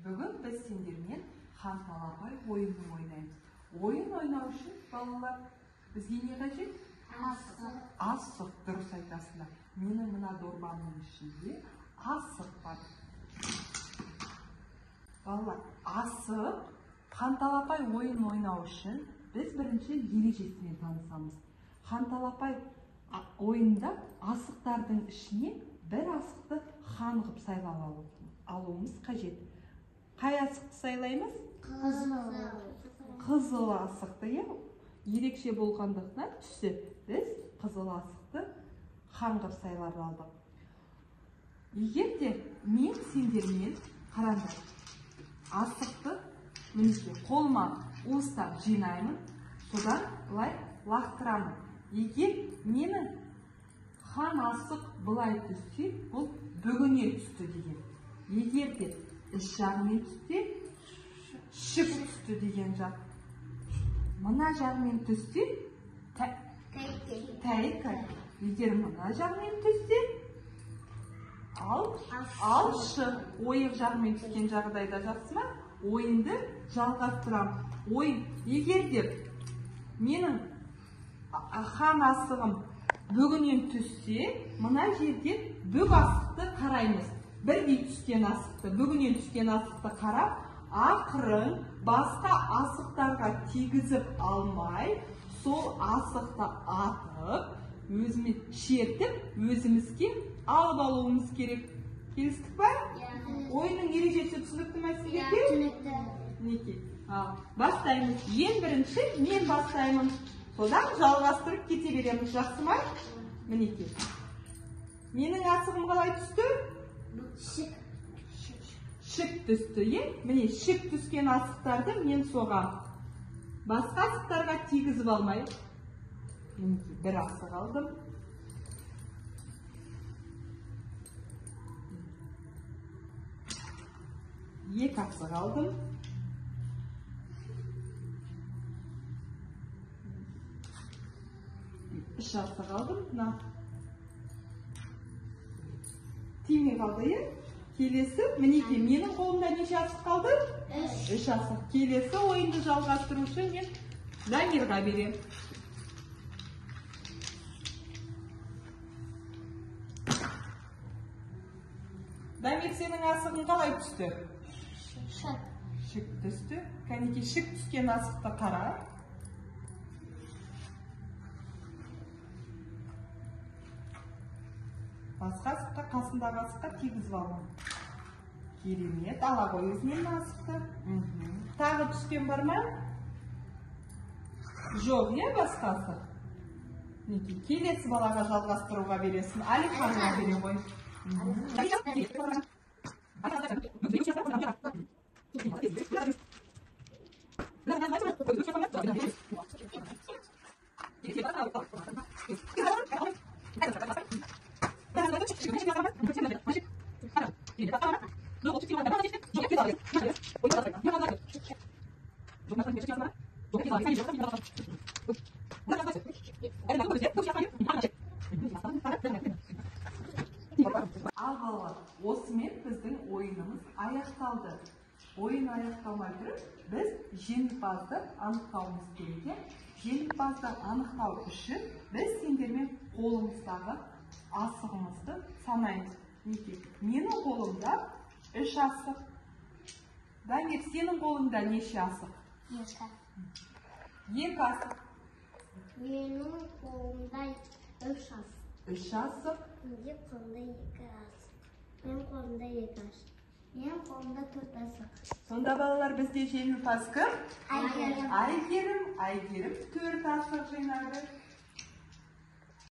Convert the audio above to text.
Бүгін біз сендермен ханталапай ойынын ойнаймыз. Ойын ойнау үшін балалар бізге не қажет? Асық. Дұрыс айтасыңдар. Менің мына дорбамның ішінде асық бар. Балалар, асық ханталапай ойын ойнау үшін біз бірінші ережесімен танысамыз. Ханталапай ойында асықтардың ішіне бір асықты хан қып сайлап алуымыз қажет. Қай асықты сайлаймыз? Қызыл асықты, ерекше болғандықтан түсі біз қызыл асықты хан қып сайлап алдық. Егер де мен сендермен қараңдар, асықты мінекей қолыма уыстап жинаймын, содан былай лақтырамын. Егер менің хан асық былай түссе, бұл бүгіне түсті деген. Егер де үш жағымен түссе, шік түсті деген жақ. Мына жағымен түссе, тәйкі. Егер мына жағымен түссе, ал шық. Ойық жағымен түскен жағдайда жақсы ма? Ойынды жалғастырам. Ойын, егер де менің хан асығым бүгінен түссе, мына жерден бүк асықты қараймыз. Бірдей түскен асықты, бүгінен түскен асықты қарап, ақырын басқа асықтарға тигізіп алмай, сол асықты атып, өзімен шертіп, өзімізге алып алуымыз керек. Келістік па? Ойынның ережесі түсінікті ме сіздерге? Түсінікті. Бастаймыз. Ең бірінші мен бастаймын. Содан жалғастырып кете береміз. Жақсы ма? Мінекей. Менің асығым қалай түсті? Шік түсті. Міне шік түскен асықтарды мен соғам. Басқа асықтарға тигізіп алмай. Мінекей бір асық алдым. Екі асық алдым. Үш асық алдым. Тиме қалды, Келесі, мінекей, менің қолымда неше асық қалды? Үш асық. Келесі ойынды жалғастыру үшін мен Дамирға берем. Дамир, сенің асығың қалай түсті? Шік түсті. Кәнекей, шік түскен асықты қара. Басқа асыққа, қасындағы асыққа тигізіп алған. Керемет, ала ғой өзінен асықты. Тағы түскен бар ма? Жоқ, басқа асық? Келесі балаға жалғастыруға бересің. Алиханға бере ғой. Ал балалар, осымен біздің ойынымыз аяқталды. Ойын аяқталмай тұрып, біз жеңімпазды анықтауымыз керек. Жеңімпазды анықтау үшін біз сендермен қолымыздағы асығымызды санаймыз. Менің қолымда үш асық. Дамир, сенің қолыңда неше асық? Екі асық. Менің қолымда үш асық. Үш асық. Менің қолымда екі асық. Менің қолымда екі асық. Менің қолымда төрт асық. Сонда балалар, бізде жеңімпаз кім? Айгерім. Айгерім төрт асық жинады.